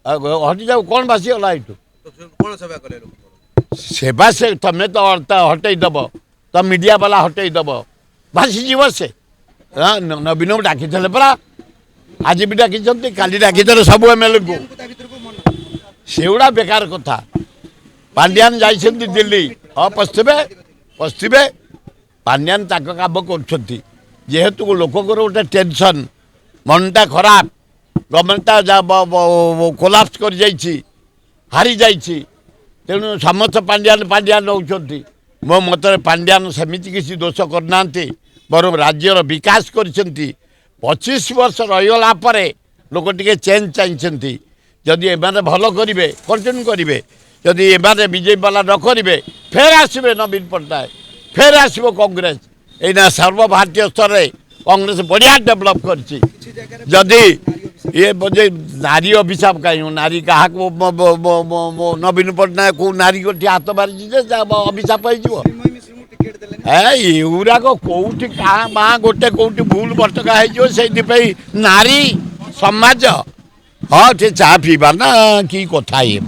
हटि जाऊ कौन बासीगला ये कौन सेवा कले सेवा से तमें तो हटईदेव तो मीडिया वाला हटईदेव भासीजीव से नवीन को डाकी परा आज भी डाकी काली डाकी सब एमएलए को सेगुड़ा बेकार कथा पांड्यान जाइछन्ति दिल्ली हाँ पस्थिबे पांड्यान ताक काम कर जेहेतु लोककर गोटे टेंशन मनटा खराब गवर्नमेंटा कोलाप्स कर जाइछि हारी जाइछि तेणु समस्त पांड्यान नौकरी मो मत पांड्यान सेमती किसी दोष करना बर राज्यर विकास कर 25 वर्ष रहीगला लोक टे चेंज चाहिए जदि एमाने भल करेंगे कंटिन्यू करेंगे जदि एमाने बीजेपी वाला न करेंगे फेर आसबे नवीन पट्टनायक फेर आसब कांग्रेस एना सर्वभारतीय स्तर में कांग्रेस बढ़िया डेभलप करदी ये बोझे नारी अभिशाप कहीं नारी क्या नवीन पट्टनायक को नारी को हाथ मारी अभिशाप होराक कौटी क्या माँ गोटे कौटी भूल भटका हो नारी समाज हाँ टे चा पीवा ना कि कथा ये